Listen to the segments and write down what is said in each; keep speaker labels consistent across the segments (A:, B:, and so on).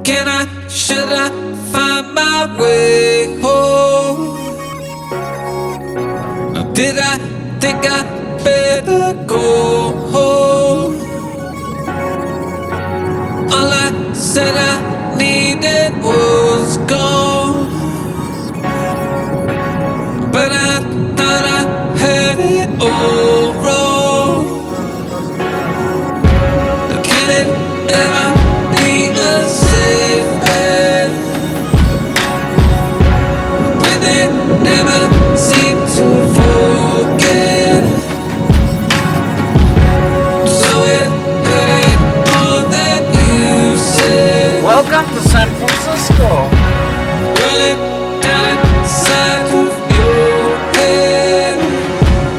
A: Can I, should I find my way home? Or did I think I better go home? All I said I needed was gone, but I thought I had it all wrong. Can it ever be a safe bet when they never seem to forget? So it hurt more than you said.
B: Welcome to San Francisco.
A: Running down inside of your head.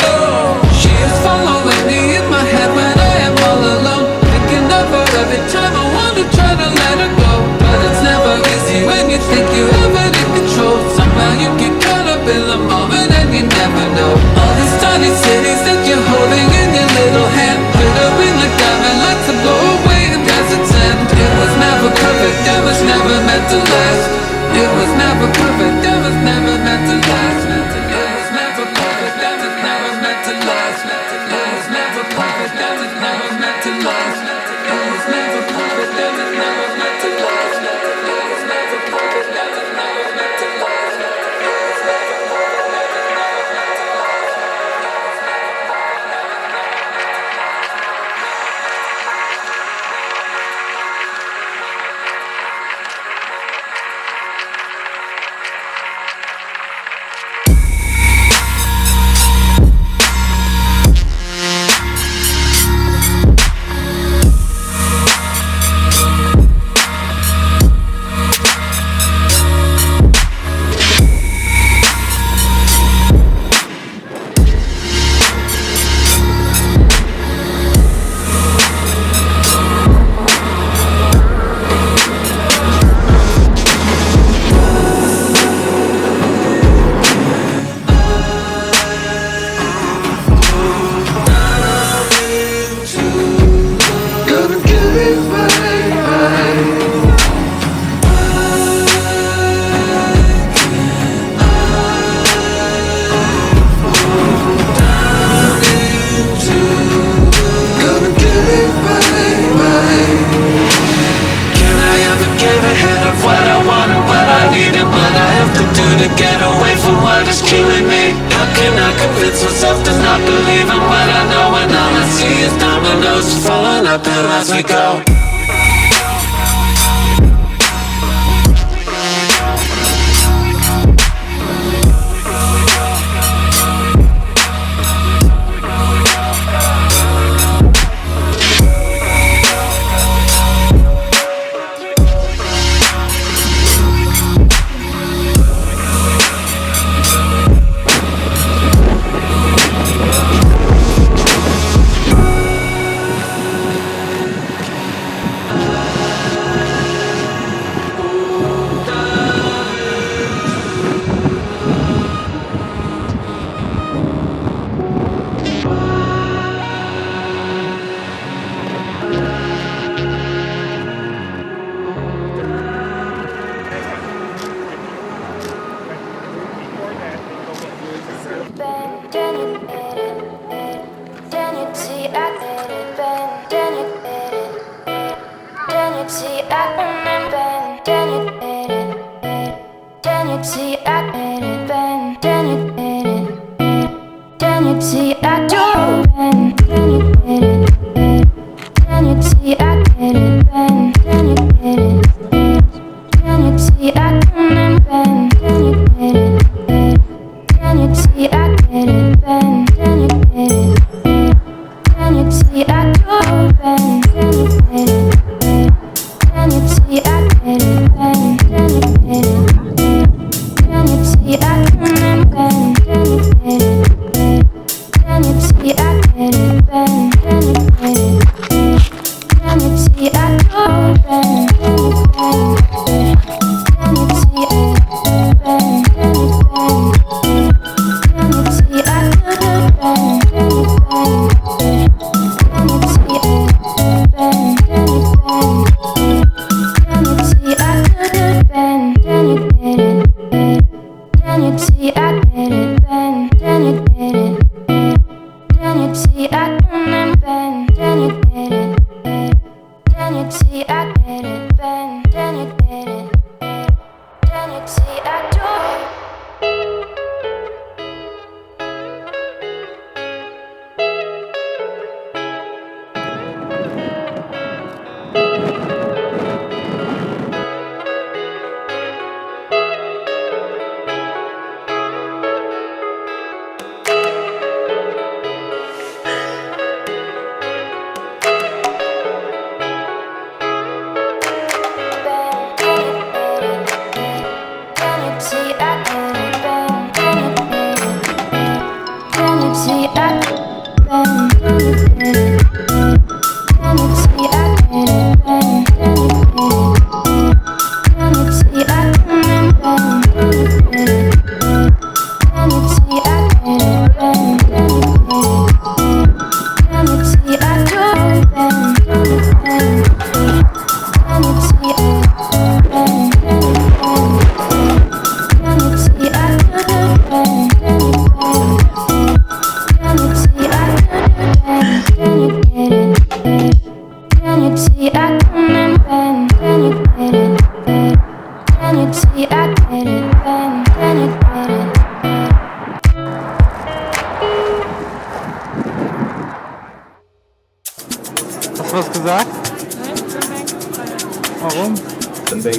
A: Oh, she is following me in my head when I am all alone, thinking of her every time I want to try to let her go. But it's never easy when you think you have it in control. Somehow you get caught up in the moment and you never know. All these tiny cities that you're holding in your little hand, glittering like diamond lights that blow away in desert's end. It was never perfect, it was never meant to last. It was never perfect, it was never meant to last. It was never perfect, it was never meant to last. It was never perfect, it was never meant to last. It was never perfect, it was never meant to last. It was never perfect, it was never meant to last. As we go.
C: Can you see I get it bend?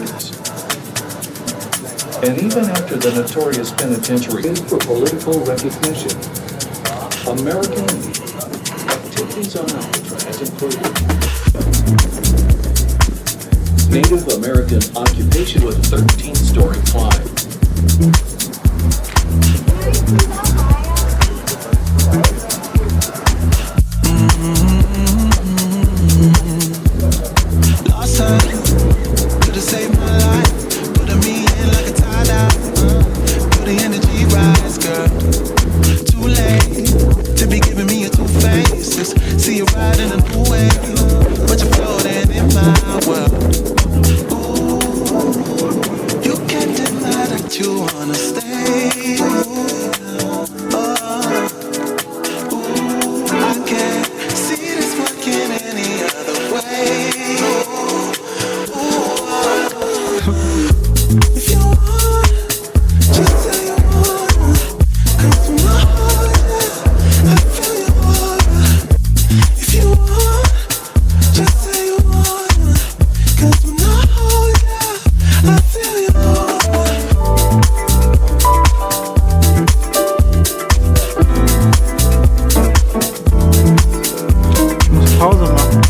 C: decades. And even after the notorious penitentiary for political recognition, American activities on Alcatraz included Native American occupation with a 13-story climb.
A: Lost time, could've saved my life, putting me in like a tie-dye. Feel the energy rise, girl. Too late to be giving me a two faces. See you riding a new wave, but you're floating in my world. You can't deny that you wanna stay. I can't see this working any other way. If you want, just say you want. 'Cause from my heart, yeah, I feel your aura. If you want, just say you want. 'Cause from my heart, yeah, I feel your aura.
B: Pause machen.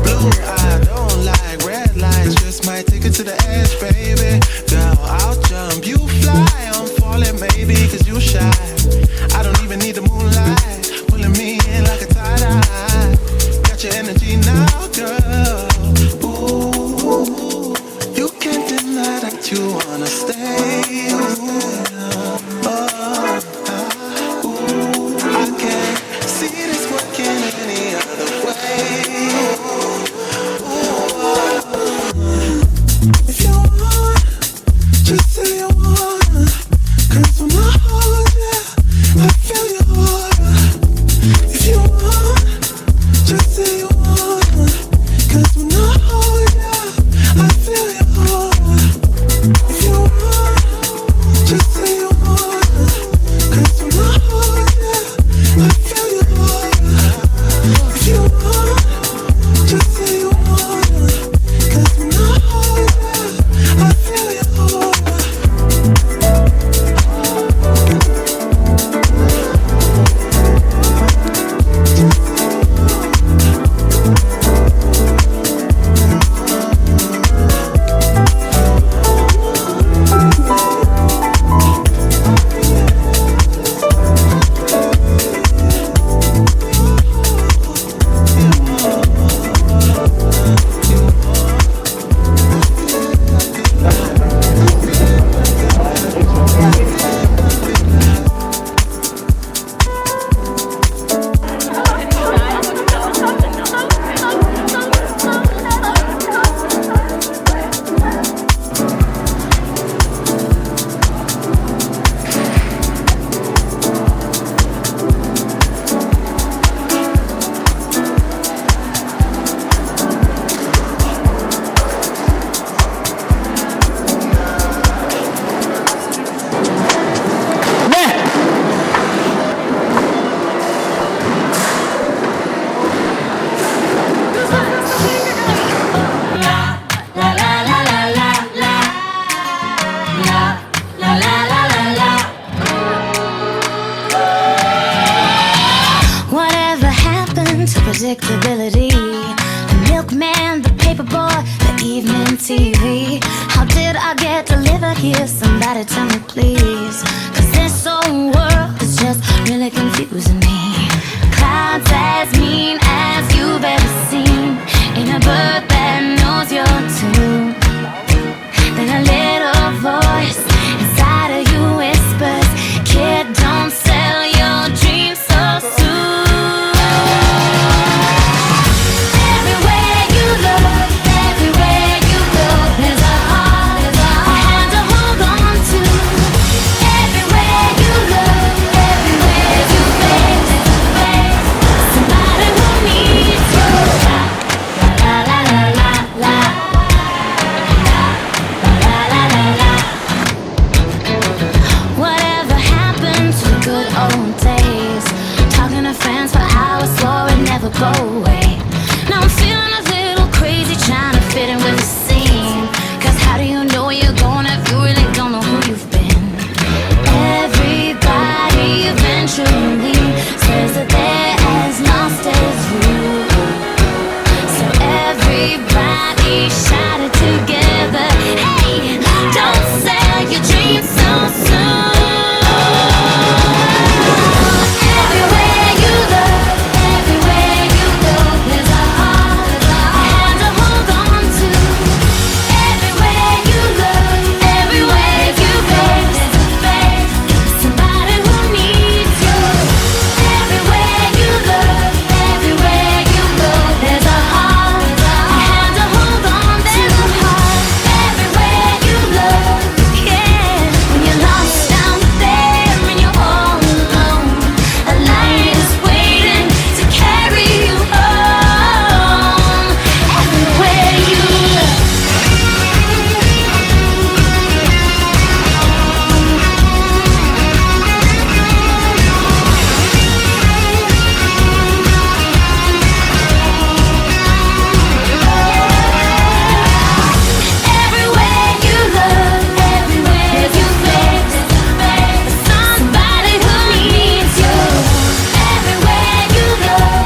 A: Blue, I don't like red lights, just might take it to the edge, baby. Girl, I'll jump, you fly, I'm falling, baby, 'cause you shy. I don't even need the moonlight, pulling me in like a tie-dye. Got your energy now, girl. Ooh, you can't deny that you wanna stay. I can't see this working any other way. If you want, just say you want. 'Cause from my heart, yeah, I feel your aura. If you want, just say you want. 'Cause from my heart, yeah, I feel your aura. If you want, just say you want. 'Cause from my heart, yeah, I feel your aura. If you want, just say you want. 'Cause from my heart, yeah, I feel your aura.
D: Whatever happened to predictability? The milkman, the paperboy, the evening TV. How did I get delivered here? Somebody tell me please. 'Cause this whole world is just really confusing me. Clouds as mean as you've ever seen. In a bird that knows your tune. Then a little voice inside of you whispers, kid, don't sell your dreams so soon. Everywhere you look, everywhere you go, there's a heart, a hand to hold on to. Everywhere you look, everywhere you face, somebody who needs you. La la la la la la. go away. Now I'm feeling a little crazy, trying to fit in with the scene. Cause how do you know where you're going if you really don't know who you've been? Everybody eventually says that they're as lost as you. So everybody shout it together. Hey, don't sell your dreams so soon. Everywhere you look, everywhere you go, there's a heart, a hand to hold on to. Everywhere you look, everywhere you go, there's a face, somebody who needs you. Everywhere you look, everywhere you go, there's a heart, a hand to hold on to. There's a heart everywhere you look, yeah. When you're lost down there and you're all alone, a light is waiting to carry you home. Everywhere you look. Everywhere you look, everywhere you face, somebody who needs you. Everywhere you look,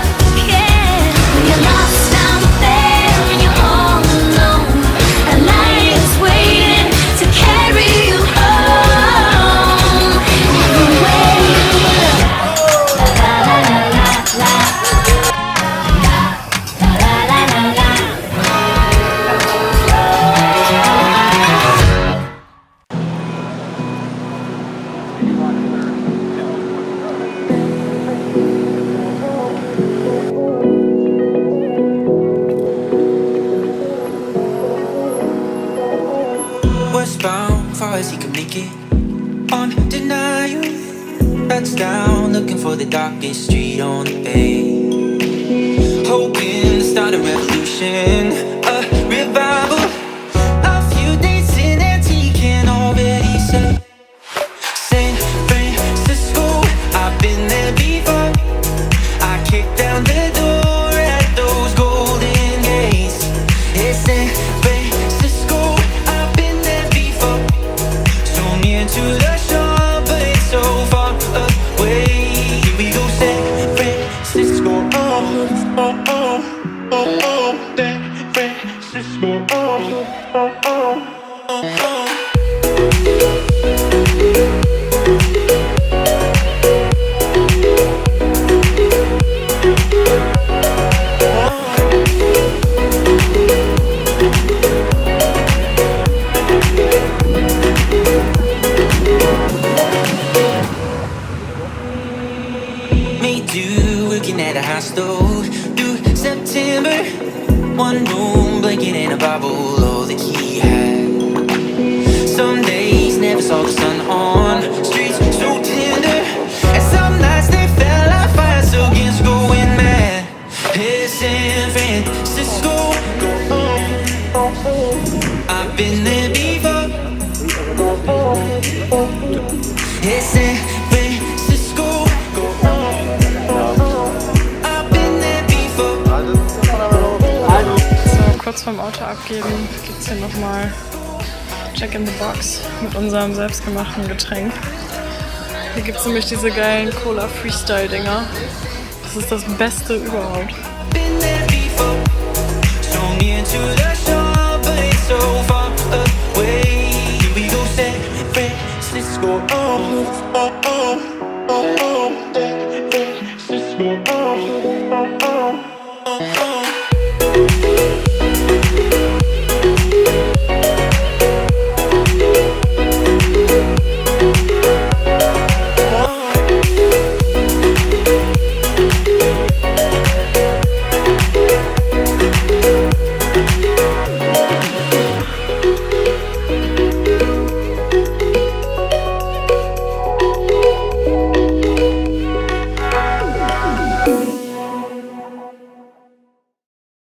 D: yeah. When you're lost down there and you're all alone, a light is waiting to carry you home. Everywhere you look. La la la la la. La la la la la.
A: Westbound, far as he can make it. On denial, touchdown, looking for the darkest street on the bay. Hoping to start a revolution, a revival. A few days in and he can already say San Francisco, I've been there before. I kicked down the door at those golden gates. It's San Francisco, I've been there before. So near to the shore, but it's so far away. Here we go, San Francisco. Oh, oh, oh, oh, oh, San Francisco. Oh, oh, oh, oh, oh. Me do working at a hostel through September. One room, blanket and a Bible, all that he had. Some days never saw the sun on streets so tender, and some nights they felt like fire, so against going mad. Hey, San Francisco, I've been there before. Hey, San Francisco, I've been there before.
E: So, kurz vorm Auto abgeben gibt's hier nochmal Jack in the Box mit unserem selbstgemachten Getränk. Hier gibt's nämlich diese geilen Cola Freestyle Dinger. Das ist das Beste überhaupt.
A: Been there before, so near to the shore, but it's so far away. Here we go, San Francisco. Oh, oh, oh, oh, oh,